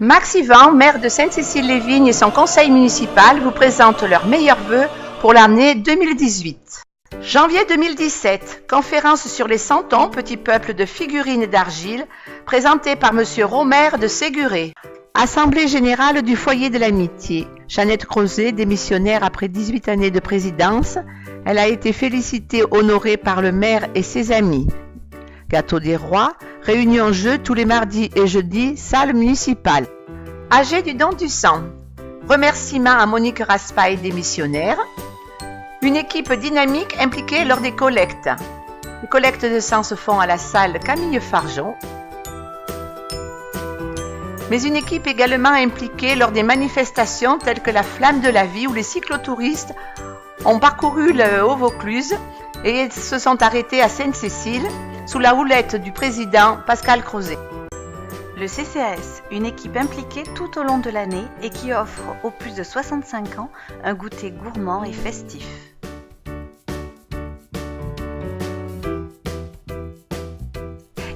Max Yvan, maire de Sainte-Cécile-les-Vignes et son conseil municipal vous présentent leurs meilleurs vœux pour l'année 2018. Janvier 2017, conférence sur les santons, petits peuples de figurines et d'argile, présentée par M. Romer de Séguré. Assemblée générale du foyer de l'amitié. Jeannette Crozet, démissionnaire après 18 années de présidence, elle a été félicitée, honorée par le maire et ses amis. Gâteau des rois, réunion jeu tous les mardis et jeudis, salle municipale. AG du don du sang. Remerciements à Monique Raspail, démissionnaire. Une équipe dynamique impliquée lors des collectes. Les collectes de sang se font à la salle Camille Fargeon. Mais une équipe également impliquée lors des manifestations telles que la Flamme de la Vie où les cyclotouristes ont parcouru le Haut-Vaucluse et se sont arrêtés à Sainte-Cécile sous la houlette du président Pascal Crozet. Le CCAS, une équipe impliquée tout au long de l'année et qui offre aux plus de 65 ans un goûter gourmand et festif.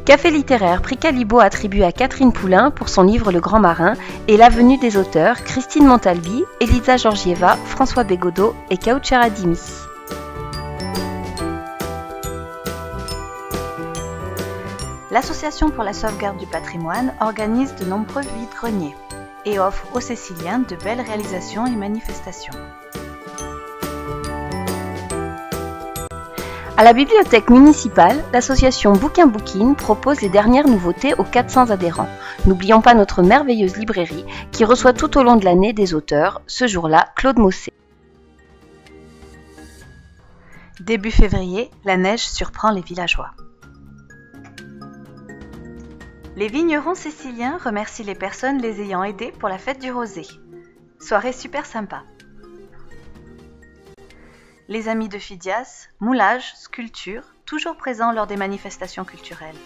Café littéraire Prix Calibo attribué à Catherine Poulain pour son livre Le Grand Marin et l'avenue des auteurs Christine Montalbi, Elisa Georgieva, François Bégodeau et Kauchar Adimi. L'Association pour la sauvegarde du patrimoine organise de nombreux vide-greniers et offre aux Céciliens de belles réalisations et manifestations. À la bibliothèque municipale, l'association Bouquin Bouquine propose les dernières nouveautés aux 400 adhérents. N'oublions pas notre merveilleuse librairie qui reçoit tout au long de l'année des auteurs, ce jour-là Claude Mossé. Début février, la neige surprend les villageois. Les vignerons céciliens remercient les personnes les ayant aidés pour la fête du rosé. Soirée super sympa. Les amis de Phidias, moulage, sculpture, toujours présents lors des manifestations culturelles.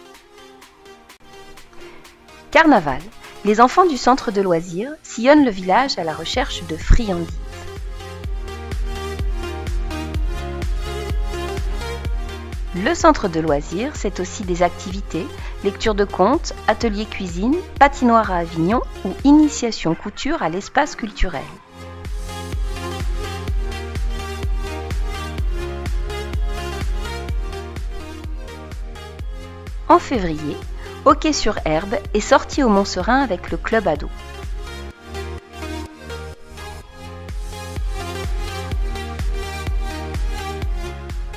Carnaval, les enfants du centre de loisirs sillonnent le village à la recherche de friandises. Le centre de loisirs, c'est aussi des activités, lecture de contes, atelier cuisine, patinoire à Avignon ou initiation couture à l'espace culturel. En février, hockey sur herbe est sorti au Montserein avec le club ado.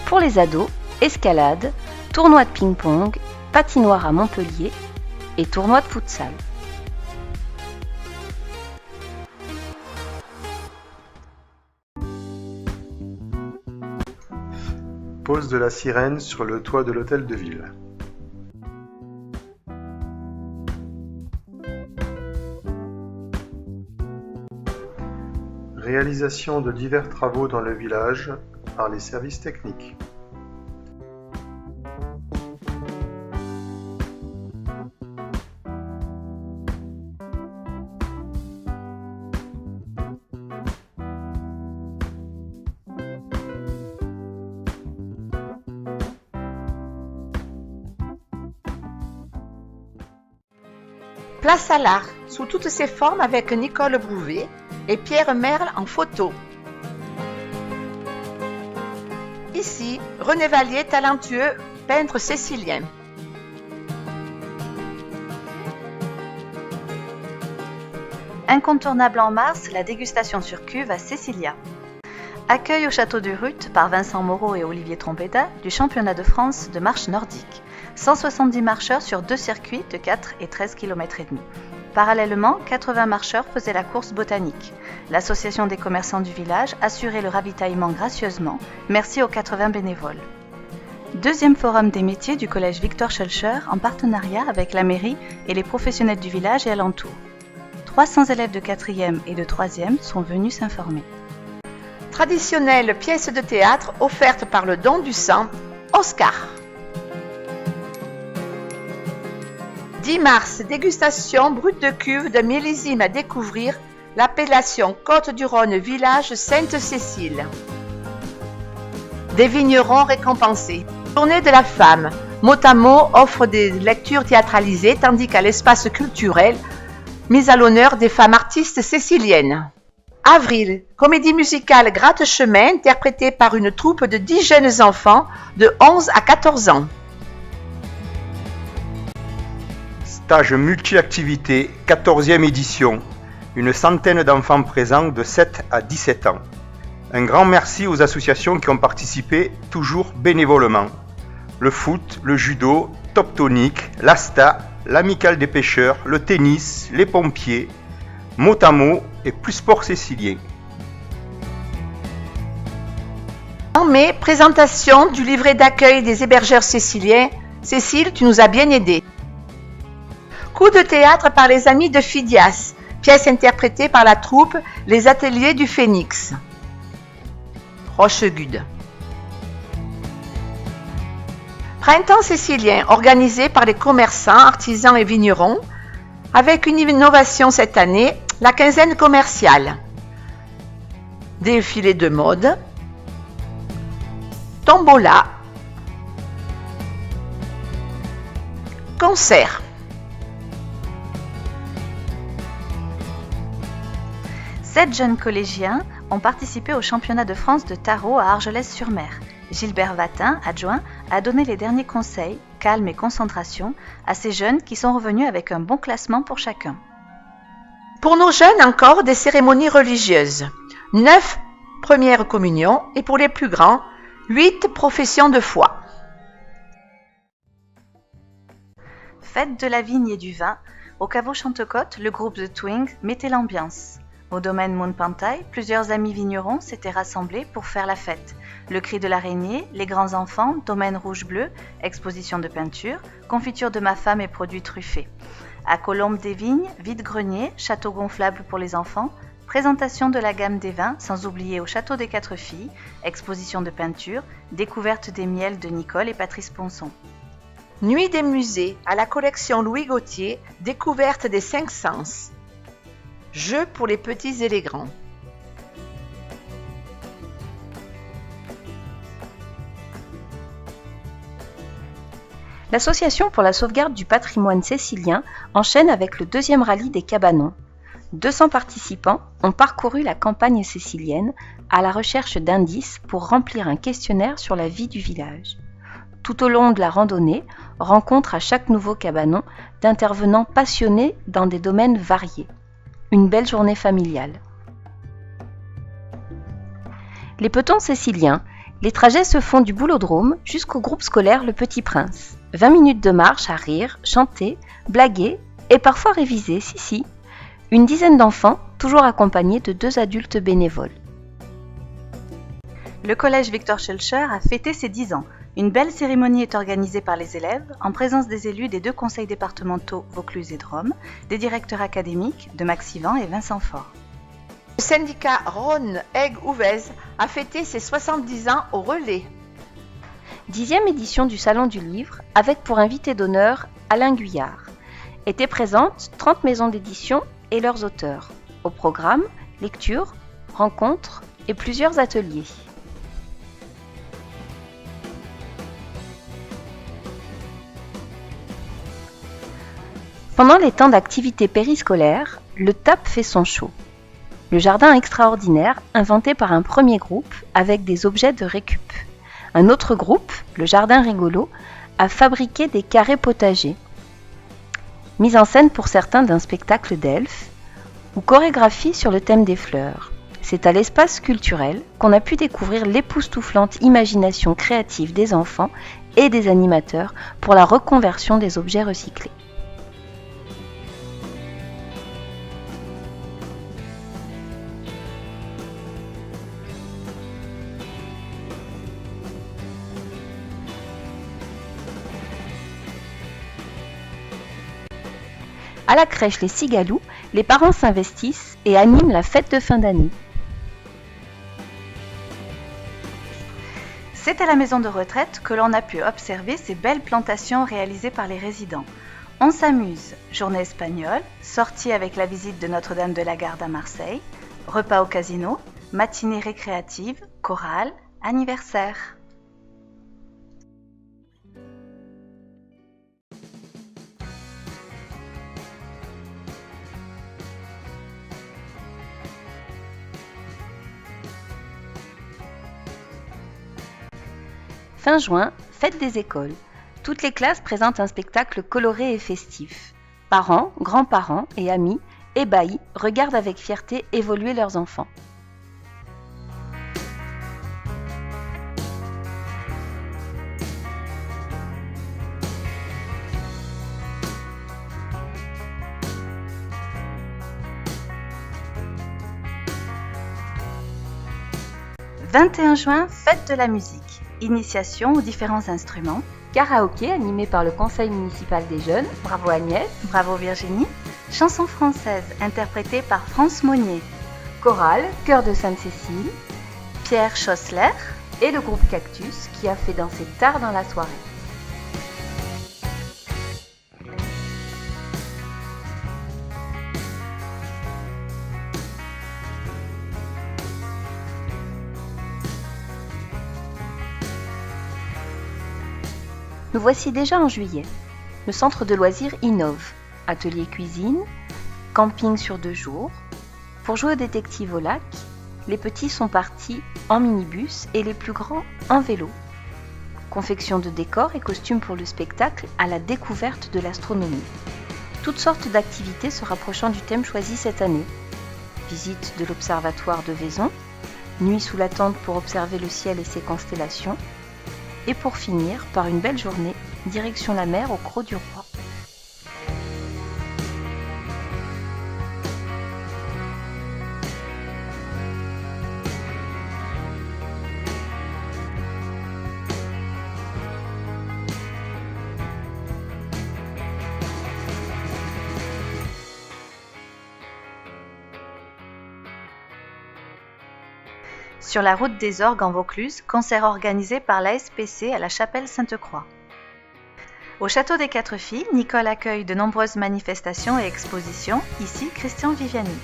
Pour les ados, escalade, tournoi de ping-pong, patinoire à Montpellier et tournoi de futsal. Pose de la sirène sur le toit de l'hôtel de ville. Réalisation de divers travaux dans le village par les services techniques. Place à l'art, sous toutes ses formes avec Nicole Brouvet et Pierre Merle en photo. Ici, René Vallier, talentueux peintre cécilien. Incontournable en mars, la dégustation sur cuve à Cécilia. Accueil au château de Ruth par Vincent Moreau et Olivier Trompetta du championnat de France de marche nordique. 170 marcheurs sur 2 circuits de 4 et 13 km et demi. Parallèlement, 80 marcheurs faisaient la course botanique. L'association des commerçants du village assurait le ravitaillement gracieusement. Merci aux 80 bénévoles. Deuxième forum des métiers du collège Victor Schœlcher en partenariat avec la mairie et les professionnels du village et alentours. 300 élèves de 4e et de 3e sont venus s'informer. Traditionnelle pièce de théâtre offerte par le don du sang, Oscar. 10 mars, dégustation brute de cuve de millésime à découvrir, l'appellation Côte-du-Rhône Village Sainte-Cécile. Des vignerons récompensés. Journée de la femme. Mot à mot offre des lectures théâtralisées, tandis qu'à l'espace culturel, mise à l'honneur des femmes artistes siciliennes. Avril, comédie musicale gratte-chemin interprétée par une troupe de 10 jeunes enfants de 11 à 14 ans. Stage multi-activité, 14e édition. Une centaine d'enfants présents de 7 à 17 ans. Un grand merci aux associations qui ont participé, toujours bénévolement. Le foot, le judo, Top Tonic, l'ASTA, l'Amicale des pêcheurs, le tennis, les pompiers, Motamo et Plus Sport Cécilien. En mai, présentation du livret d'accueil des hébergeurs céciliens. Cécile, tu nous as bien aidés. Coup de théâtre par les amis de Phidias, pièce interprétée par la troupe Les Ateliers du Phénix. Rochegude. Printemps cécilien organisé par les commerçants, artisans et vignerons, avec une innovation cette année, la quinzaine commerciale. Défilé de mode, tombola, concert. Sept jeunes collégiens ont participé au championnat de France de tarot à Argelès-sur-Mer. Gilbert Vatin, adjoint, a donné les derniers conseils, calme et concentration, à ces jeunes qui sont revenus avec un bon classement pour chacun. Pour nos jeunes encore, des cérémonies religieuses. 9 premières communions et pour les plus grands, 8 professions de foi. Fête de la vigne et du vin. Au caveau Chantecote, le groupe The Twins mettait l'ambiance. Au domaine Mounpantai, plusieurs amis vignerons s'étaient rassemblés pour faire la fête. Le cri de l'araignée, les grands enfants, domaine rouge-bleu, exposition de peinture, confiture de ma femme et produits truffés. À Colombe des Vignes, vide-grenier, château gonflable pour les enfants, présentation de la gamme des vins, sans oublier au château des Quatre Filles, exposition de peinture, découverte des miels de Nicole et Patrice Ponson. Nuit des musées à la collection Louis Gauthier, découverte des 5 sens. Jeux pour les petits et les grands. L'Association pour la sauvegarde du patrimoine cécilien enchaîne avec le 2e rallye des cabanons. 200 participants ont parcouru la campagne cécilienne à la recherche d'indices pour remplir un questionnaire sur la vie du village. Tout au long de la randonnée, rencontre à chaque nouveau cabanon d'intervenants passionnés dans des domaines variés. Une belle journée familiale. Les petons céciliens, les trajets se font du boulodrome jusqu'au groupe scolaire Le Petit Prince. 20 minutes de marche à rire, chanter, blaguer et parfois réviser, si. Une dizaine d'enfants, toujours accompagnés de 2 adultes bénévoles. Le collège Victor Schœlcher a fêté ses 10 ans. Une belle cérémonie est organisée par les élèves, en présence des élus des 2 conseils départementaux Vaucluse et Drôme, des directeurs académiques de Max Yvan et Vincent Faure. Le syndicat Rhône-Aigle-Ouvèze a fêté ses 70 ans au relais. 10e édition du Salon du Livre, avec pour invité d'honneur Alain Guyard. Étaient présentes 30 maisons d'édition et leurs auteurs. Au programme, lectures, rencontres et plusieurs ateliers. Pendant les temps d'activité périscolaire, le TAP fait son show. Le jardin extraordinaire, inventé par un premier groupe avec des objets de récup. Un autre groupe, le jardin rigolo, a fabriqué des carrés potagers. Mise en scène pour certains d'un spectacle d'elfes ou chorégraphie sur le thème des fleurs. C'est à l'espace culturel qu'on a pu découvrir l'époustouflante imagination créative des enfants et des animateurs pour la reconversion des objets recyclés. À la crèche Les Cigaloux, les parents s'investissent et animent la fête de fin d'année. C'est à la maison de retraite que l'on a pu observer ces belles plantations réalisées par les résidents. On s'amuse, journée espagnole, sortie avec la visite de Notre-Dame de la Garde à Marseille, repas au casino, matinée récréative, chorale, anniversaire. Fin juin, fête des écoles. Toutes les classes présentent un spectacle coloré et festif. Parents, grands-parents et amis, ébahis, regardent avec fierté évoluer leurs enfants. « 21 juin, fête de la musique. Initiation aux différents instruments. Karaoké animé par le conseil municipal des jeunes. Bravo Agnès. Bravo Virginie. Chansons françaises interprétées par France Monnier. Chorale, chœur de Sainte-Cécile. Pierre Chossler. Et le groupe Cactus qui a fait danser tard dans la soirée. Nous voici déjà en juillet. Le centre de loisirs innove. Atelier cuisine, camping sur 2 jours. Pour jouer au détective au lac, les petits sont partis en minibus et les plus grands en vélo. Confection de décors et costumes pour le spectacle à la découverte de l'astronomie. Toutes sortes d'activités se rapprochant du thème choisi cette année. Visite de l'observatoire de Vaison, nuit sous la tente pour observer le ciel et ses constellations. Et pour finir, par une belle journée, direction la mer au Crot du Roi. Sur la route des Orgues en Vaucluse, concert organisé par l'ASPC à la chapelle Sainte-Croix. Au Château des Quatre Filles, Nicole accueille de nombreuses manifestations et expositions, ici Christian Viviani.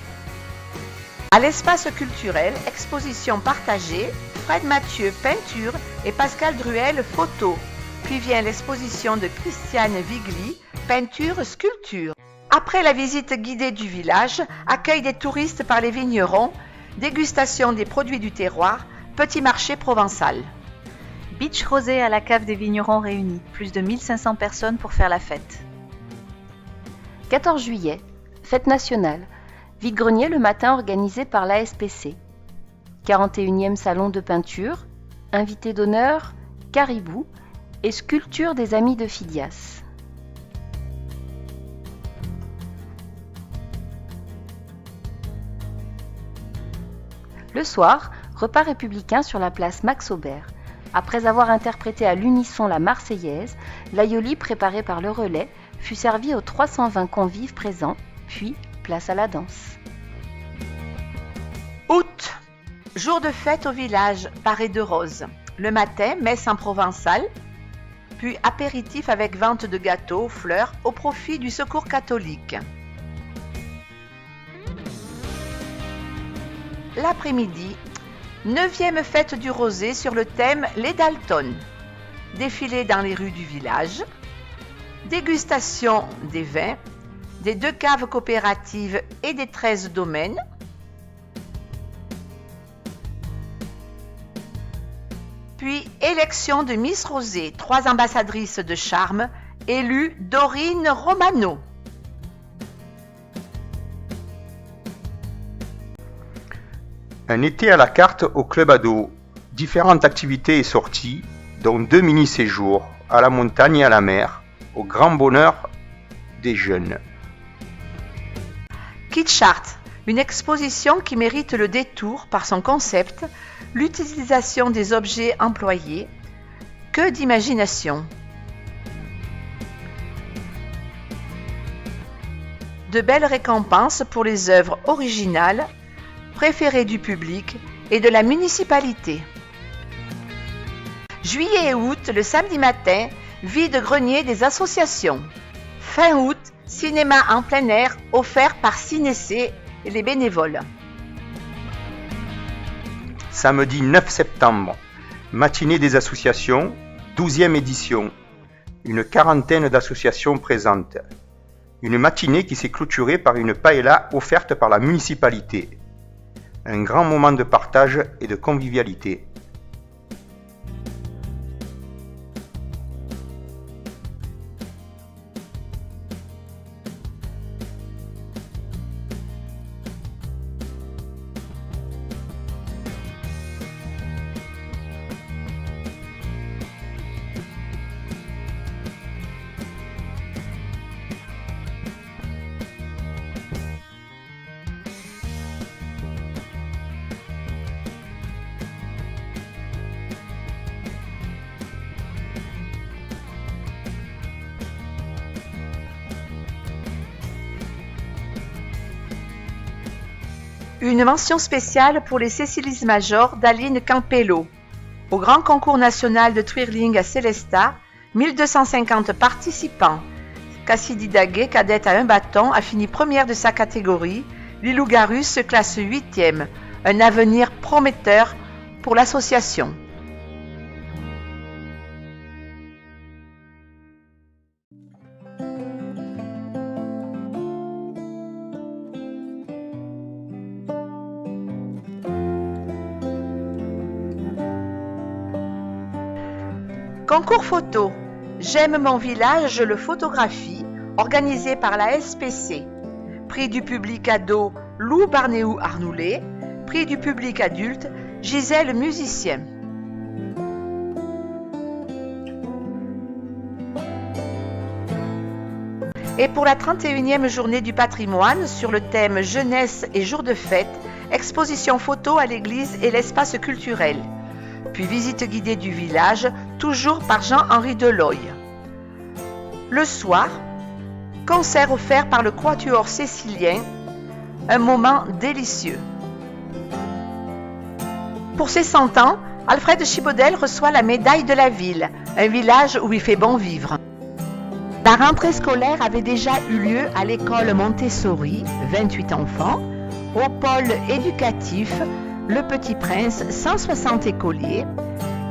À l'espace culturel, exposition partagée, Fred Mathieu, peinture et Pascal Druel, photo. Puis vient l'exposition de Christiane Vigli, peinture-sculpture. Après la visite guidée du village, accueil des touristes par les vignerons, dégustation des produits du terroir, petit marché provençal. Beach rosé à la cave des vignerons réunis, plus de 1500 personnes pour faire la fête. 14 juillet, fête nationale, vide-grenier le matin organisé par l'ASPC. 41e salon de peinture, invité d'honneur, caribou et sculpture des amis de Phidias. Le soir, repas républicain sur la place Max Aubert. Après avoir interprété à l'unisson la Marseillaise, l'aïoli préparé par le relais fut servi aux 320 convives présents, puis place à la danse. Août, jour de fête au village, paré de roses. Le matin, messe en provençal, puis apéritif avec vente de gâteaux, fleurs au profit du Secours catholique. L'après-midi, 9e fête du rosé sur le thème Les Dalton. Défilé dans les rues du village, dégustation des vins, des 2 caves coopératives et des 13 domaines, puis élection de Miss Rosé, 3 ambassadrices de charme, élues Dorine Romano. Un été à la carte au Club Ado. Différentes activités et sorties, dont 2 mini-séjours à la montagne et à la mer, au grand bonheur des jeunes. Kitschart, une exposition qui mérite le détour par son concept, l'utilisation des objets employés. Que d'imagination! De belles récompenses pour les œuvres originales, préférées du public et de la municipalité. Juillet et août, le samedi matin, vide-grenier des associations. Fin août, cinéma en plein air offert par Cinécé et les bénévoles. Samedi 9 septembre, matinée des associations, 12e édition. Une quarantaine d'associations présentes. Une matinée qui s'est clôturée par une paella offerte par la municipalité. Un grand moment de partage et de convivialité. Une mention spéciale pour les Cécilis Major d'Aline Campello. Au Grand Concours National de Twirling à Sélestat, 1250 participants. Cassidy Daguet, cadette à un bâton, a fini première de sa catégorie. Lilou Garus se classe 8e. Un avenir prometteur pour l'association. Concours photo. J'aime mon village, je le photographie, organisé par la SPC. Prix du public ado, Lou Barnéou-Arnoulet. Prix du public adulte, Gisèle Musicien. Et pour la 31e journée du patrimoine, sur le thème Jeunesse et jours de fête, exposition photo à l'église et l'espace culturel. Puis visite guidée du village, toujours par Jean-Henri Deloy. Le soir, concert offert par le Quatuor Cécilien, un moment délicieux. Pour ses 100 ans, Alfred Chibaudel reçoit la médaille de la ville, un village où il fait bon vivre. La rentrée scolaire avait déjà eu lieu à l'école Montessori, 28 enfants, au pôle éducatif Le Petit Prince, 160 écoliers,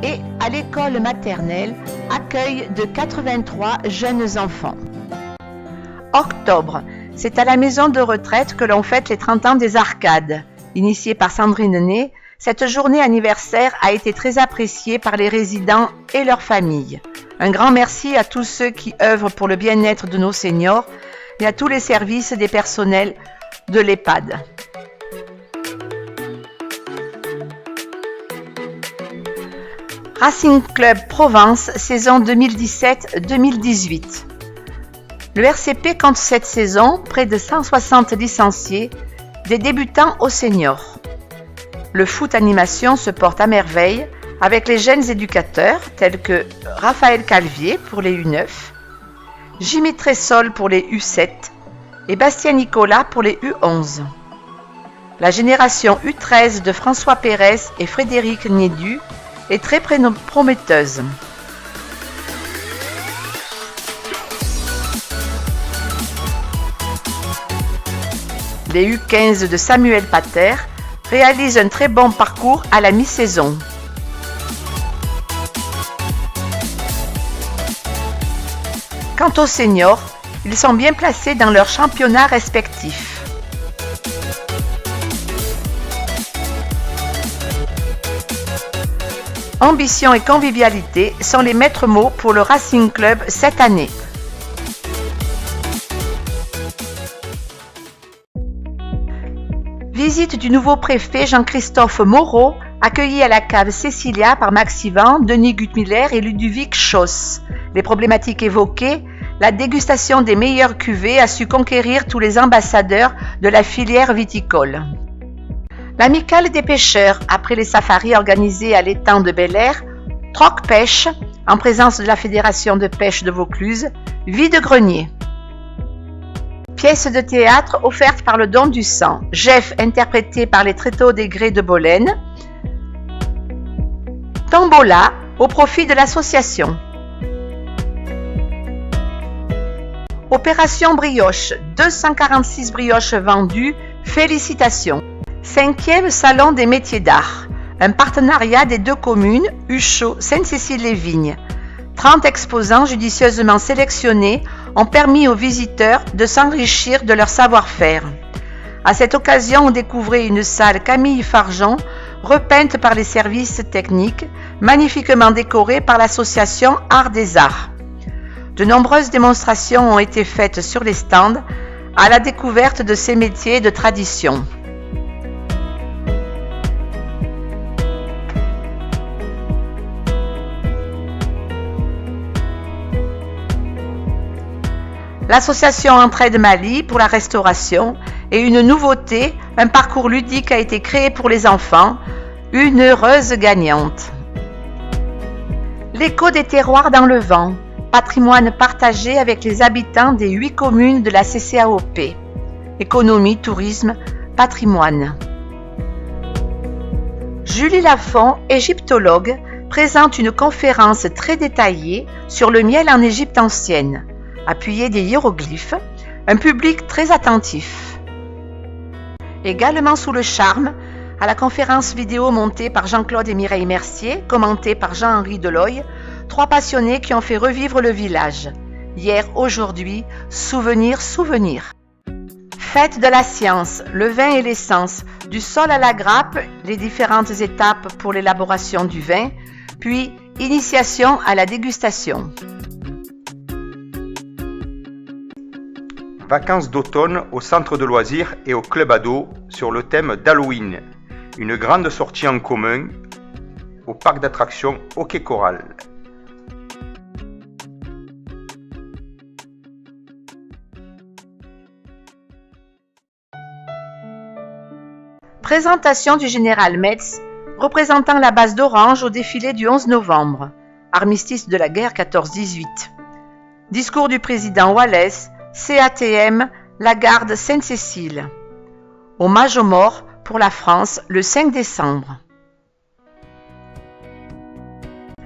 et à l'école maternelle, accueil de 83 jeunes enfants. Octobre, c'est à la maison de retraite que l'on fête les 30 ans des Arcades. Initiée par Sandrine Ney, cette journée anniversaire a été très appréciée par les résidents et leurs familles. Un grand merci à tous ceux qui œuvrent pour le bien-être de nos seniors et à tous les services des personnels de l'EHPAD. Racing Club Provence, saison 2017-2018. Le RCP compte cette saison près de 160 licenciés, des débutants aux seniors. Le foot animation se porte à merveille avec les jeunes éducateurs tels que Raphaël Calvier pour les U9, Jimmy Tressol pour les U7 et Bastien Nicolas pour les U11. La génération U13 de François Pérez et Frédéric Nédu est très prometteuse. Les U15 de Samuel Pater réalisent un très bon parcours à la mi-saison. Quant aux seniors, ils sont bien placés dans leurs championnats respectifs. Ambition et convivialité sont les maîtres mots pour le Racing Club cette année. Visite du nouveau préfet Jean-Christophe Moreau, accueilli à la cave Cécilia par Max Yvan, Denis Guttmiller et Ludovic Schoss. Les problématiques évoquées, la dégustation des meilleures cuvées a su conquérir tous les ambassadeurs de la filière viticole. L'amicale des pêcheurs, après les safaris organisés à l'étang de Bel-Air, Troc Pêche, en présence de la Fédération de pêche de Vaucluse, vide-grenier. Pièce de théâtre offerte par le Don du Sang, Jeff interprété par les Tréteaux des Grès de Bolène, Tombola au profit de l'association. Opération Brioche, 246 brioches vendues, félicitations. 5e Salon des métiers d'art, un partenariat des deux communes, Huchot, Sainte-Cécile-les-Vignes. 30 exposants judicieusement sélectionnés ont permis aux visiteurs de s'enrichir de leur savoir-faire. À cette occasion, on découvrait une salle Camille Fargeon, repeinte par les services techniques, magnifiquement décorée par l'association Art des Arts. De nombreuses démonstrations ont été faites sur les stands à la découverte de ces métiers de tradition. L'association Entraide Mali pour la restauration et une nouveauté, un parcours ludique a été créé pour les enfants, une heureuse gagnante. L'écho des terroirs dans le vent, patrimoine partagé avec les habitants des 8 communes de la CCAOP. Économie, tourisme, patrimoine. Julie Lafont, égyptologue, présente une conférence très détaillée sur le miel en Égypte ancienne, appuyée des hiéroglyphes, un public très attentif. Également sous le charme, à la conférence vidéo montée par Jean-Claude et Mireille Mercier, commentée par Jean-Henri Deloye, 3 passionnés qui ont fait revivre le village. Hier, aujourd'hui, souvenir, souvenir. Fête de la science, le vin et l'essence, du sol à la grappe, les différentes étapes pour l'élaboration du vin, puis initiation à la dégustation. Vacances d'automne au centre de loisirs et au club ado sur le thème d'Halloween. Une grande sortie en commun au parc d'attractions Hockey Coral. Présentation du général Metz, représentant la base d'Orange au défilé du 11 novembre, armistice de la guerre 14-18. Discours du président Wallace, CATM, la garde Sainte-Cécile. Hommage aux morts pour la France le 5 décembre.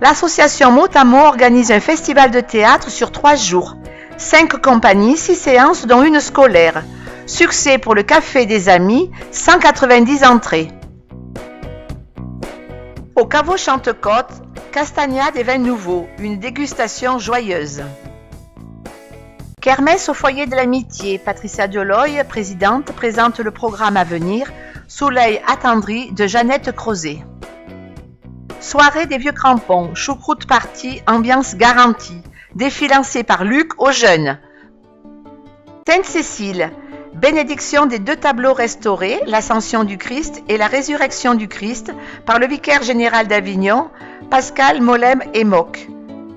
L'association Mot à Mot organise un festival de théâtre sur 3 jours. 5 compagnies, 6 séances dont une scolaire. Succès pour le Café des Amis, 190 entrées. Au caveau Chantecôte, castagnade et vins nouveaux, une dégustation joyeuse. Kermesse au foyer de l'amitié, Patricia Deloye, présidente, présente le programme à venir, sous l'œil attendri de Jeannette Crozet. Soirée des vieux crampons, choucroute party, ambiance garantie, défi lancé par Luc aux jeunes. Sainte-Cécile, bénédiction des 2 tableaux restaurés, l'Ascension du Christ et la Résurrection du Christ, par le vicaire général d'Avignon, Pascal Molem et Moc.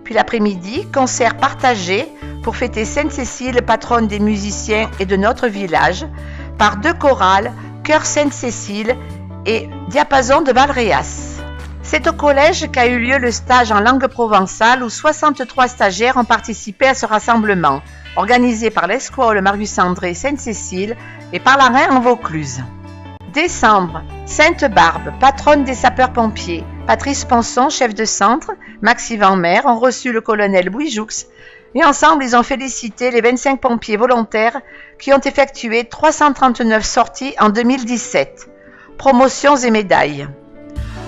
Puis l'après-midi, concert partagé pour fêter Sainte-Cécile, patronne des musiciens et de notre village, par 2 chorales, Chœur Sainte-Cécile et Diapason de Valréas. C'est au collège qu'a eu lieu le stage en langue provençale où 63 stagiaires ont participé à ce rassemblement, organisé par l'Escole Marius André Sainte-Cécile et par la Reine en Vaucluse. Décembre, Sainte-Barbe, patronne des sapeurs-pompiers, Patrice Ponson, chef de centre, Maxi Vanmer ont reçu le colonel Bouijoux et ensemble ils ont félicité les 25 pompiers volontaires qui ont effectué 339 sorties en 2017. Promotions et médailles.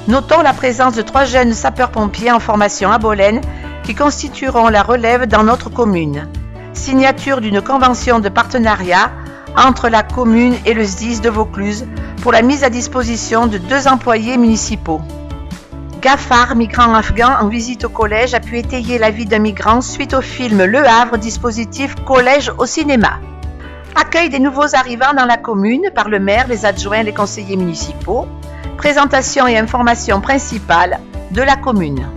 Notons la présence de 3 jeunes sapeurs-pompiers en formation à Bolène qui constitueront la relève dans notre commune. Signature d'une convention de partenariat entre la commune et le SDIS de Vaucluse pour la mise à disposition de 2 employés municipaux. Gafar, migrant afghan en visite au collège, a pu étayer la vie d'un migrant suite au film Le Havre, dispositif collège au cinéma. Accueil des nouveaux arrivants dans la commune par le maire, les adjoints, les conseillers municipaux. Présentation et information principale de la commune.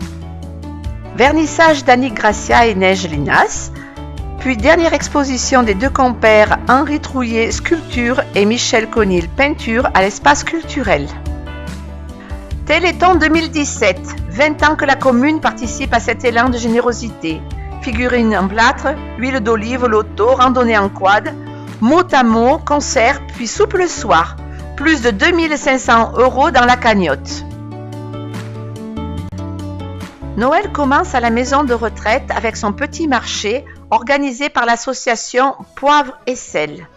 Vernissage d'Annick Gracia et Neige Linas. Puis dernière exposition des 2 compères Henri Trouillet, sculpture, et Michel Conil, peinture, à l'espace culturel. Téléthon 2017, 20 ans que la commune participe à cet élan de générosité. Figurines en plâtre, huile d'olive, loto, randonnée en quad, mot à mot, concert, puis soupe le soir. Plus de 2500 € dans la cagnotte. Noël commence à la maison de retraite avec son petit marché organisé par l'association Poivre et Sel,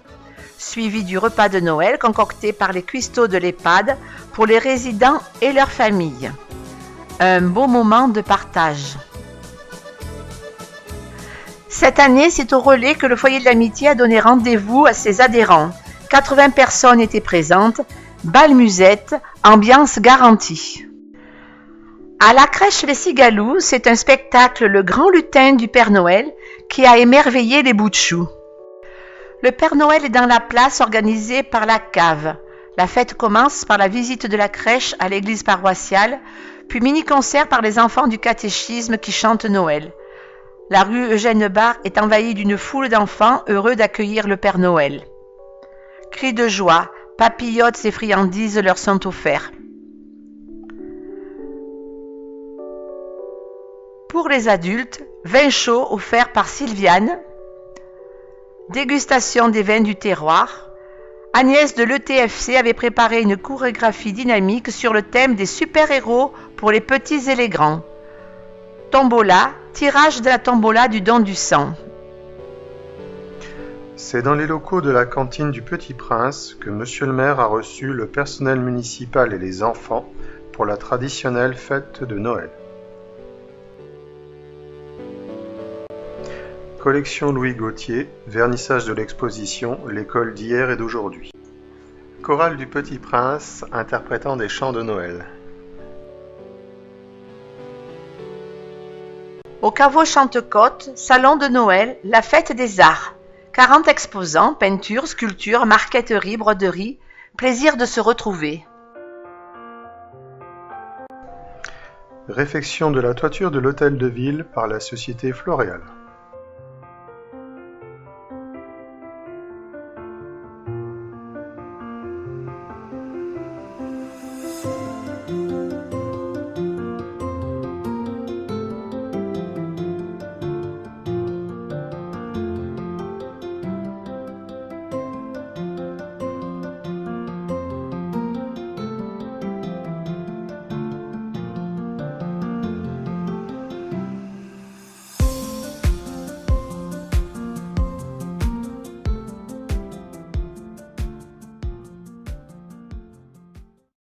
suivi du repas de Noël concocté par les cuistots de l'EHPAD pour les résidents et leurs familles. Un beau moment de partage. Cette année, c'est au relais que le foyer de l'amitié a donné rendez-vous à ses adhérents. 80 personnes étaient présentes, bal musette, ambiance garantie. À la crèche Les Cigaloux, c'est un spectacle Le Grand Lutin du Père Noël qui a émerveillé les bouts de chou. Le Père Noël est dans la place organisée par la cave. La fête commence par la visite de la crèche à l'église paroissiale, puis mini-concert par les enfants du catéchisme qui chantent Noël. La rue Eugène Bar est envahie d'une foule d'enfants heureux d'accueillir le Père Noël. Cris de joie, papillotes et friandises leur sont offerts. Pour les adultes, vin chaud offert par Sylviane, dégustation des vins du terroir, Agnès de l'ETFC avait préparé une chorégraphie dynamique sur le thème des super-héros pour les petits et les grands. Tombola, tirage de la tombola du don du sang. C'est dans les locaux de la cantine du Petit Prince que Monsieur le maire a reçu le personnel municipal et les enfants pour la traditionnelle fête de Noël. Collection Louis Gauthier, vernissage de l'exposition L'école d'hier et d'aujourd'hui. Chorale du Petit Prince interprétant des chants de Noël. Au caveau Chantecote, salon de Noël, la fête des arts. 40 exposants, peintures, sculptures, marqueterie, broderie. Plaisir de se retrouver. Réfection de la toiture de l'hôtel de ville par la société Floréal.